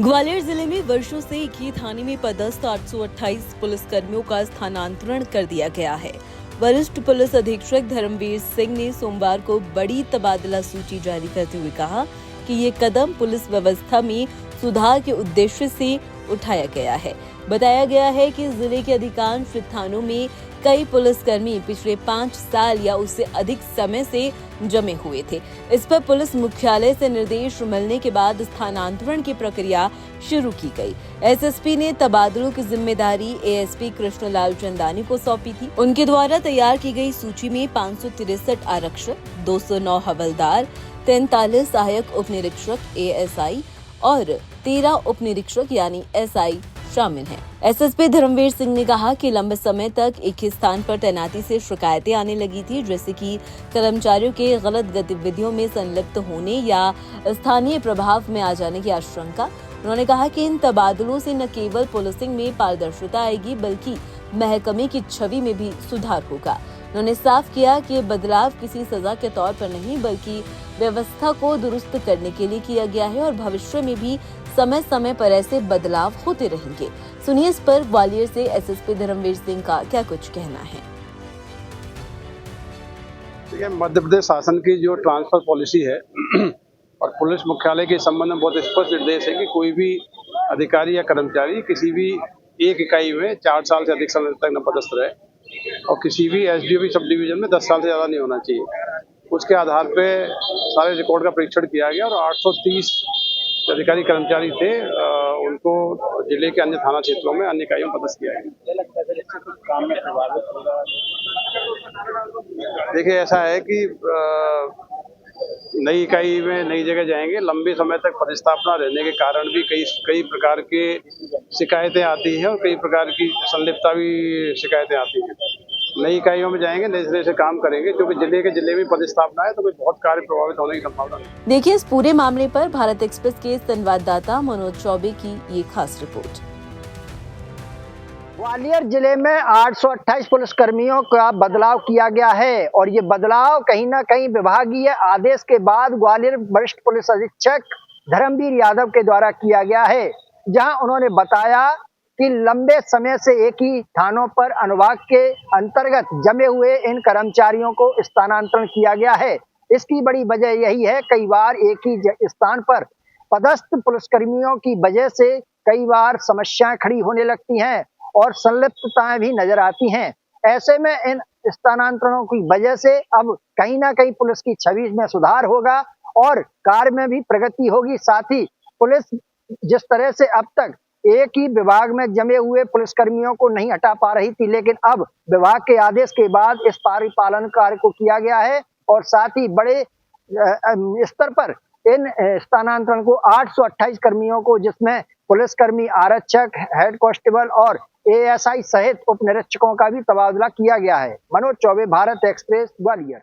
ग्वालियर जिले में वर्षों से एक ही थाने में पदस्थ 828 पुलिसकर्मियों का स्थानांतरण कर दिया गया है। वरिष्ठ पुलिस अधीक्षक धर्मवीर सिंह ने सोमवार को बड़ी तबादला सूची जारी करते हुए कहा कि ये कदम पुलिस व्यवस्था में सुधार के उद्देश्य से उठाया गया है। बताया गया है कि जिले के अधिकांश थानों में कई पुलिसकर्मी पिछले 5 साल या उससे अधिक समय से जमे हुए थे। इस पर पुलिस मुख्यालय से निर्देश मिलने के बाद स्थानांतरण की प्रक्रिया शुरू की गई। एसएसपी ने तबादलों की जिम्मेदारी एएसपी कृष्णलाल चंदानी को सौंपी थी। उनके द्वारा तैयार की गई सूची में 563 आरक्षक, 209 हवलदार, 43 सहायक उप निरीक्षक एएसआई और 13 उप निरीक्षक यानी एसआई शामिल हैं। एसएसपी धर्मवीर सिंह ने कहा कि लंबे समय तक एक ही स्थान पर तैनाती से शिकायतें आने लगी थी, जैसे कि कर्मचारियों के गलत गतिविधियों में संलिप्त होने या स्थानीय प्रभाव में आ जाने की आशंका। उन्होंने कहा कि इन तबादलों से न केवल पुलिसिंग में पारदर्शिता आएगी बल्कि महकमे की छवि में भी सुधार होगा। उन्होंने साफ किया कि ये बदलाव किसी सजा के तौर पर नहीं बल्कि व्यवस्था को दुरुस्त करने के लिए किया गया है और भविष्य में भी समय समय पर ऐसे बदलाव होते रहेंगे। सुनिए इस पर ग्वालियर से एसएसपी धर्मवीर सिंह का क्या कुछ कहना है। ये मध्य प्रदेश शासन की जो ट्रांसफर पॉलिसी है और पुलिस मुख्यालय के संबंध में बहुत स्पष्ट निर्देश है कि कोई भी अधिकारी या कर्मचारी किसी भी एक इकाई में 4 साल से अधिक समय तक न पदस्थ रहे और किसी भी एसडीओपी सब डिवीजन में 10 साल से ज़्यादा नहीं होना चाहिए। उसके आधार पे सारे रिकॉर्ड का परीक्षण किया गया और 830 अधिकारी कर्मचारी थे, उनको जिले के अन्य थाना क्षेत्रों में अन्य इकाइयों में पदस्थ किया गया। देखिए ऐसा है कि नई इकाई में नई जगह जाएंगे, लंबे समय तक पदस्थापना रहने के कारण भी कई प्रकार के शिकायतें आती हैं और कई प्रकार की संलिप्तता भी शिकायतें आती हैं। नई इकाइयों में जाएंगे, नए सिरे से काम करेंगे, क्योंकि जिले में पदस्थापना है तो कोई बहुत कार्य प्रभावित होने की संभावना नहीं। देखिए इस पूरे मामले पर भारत एक्सप्रेस के संवाददाता मनोज चौबे की ये खास रिपोर्ट। ग्वालियर जिले में 828 पुलिसकर्मियों का बदलाव किया गया है और ये बदलाव कहीं ना कहीं विभागीय आदेश के बाद ग्वालियर वरिष्ठ पुलिस अधीक्षक धर्मवीर यादव के द्वारा किया गया है, जहां उन्होंने बताया कि लंबे समय से एक ही थानों पर अनुभाग के अंतर्गत जमे हुए इन कर्मचारियों को स्थानांतरण किया गया है। इसकी बड़ी वजह यही है, कई बार एक ही स्थान पर पदस्थ पुलिसकर्मियों की वजह से कई बार समस्याएं खड़ी होने लगती हैं और संलिप्तताएं भी नजर आती हैं। ऐसे में इन स्थानांतरणों की वजह से अब कहीं ना कहीं पुलिस की छवि में सुधार होगा और कार्य में भी प्रगति होगी। साथ ही पुलिस जिस तरह से अब तक एक ही विभाग में जमे हुए पुलिसकर्मियों को नहीं हटा पा रही थी, लेकिन अब विभाग के आदेश के बाद इस पालन कार्य को किया गया है और साथ ही बड़े स्तर पर इन स्थानांतरण को 828 कर्मियों को, जिसमें पुलिसकर्मी, आरक्षक, हेड कांस्टेबल और एएसआई सहित उप निरीक्षकों का भी तबादला किया गया है। मनोज चौबे, भारत एक्सप्रेस, ग्वालियर।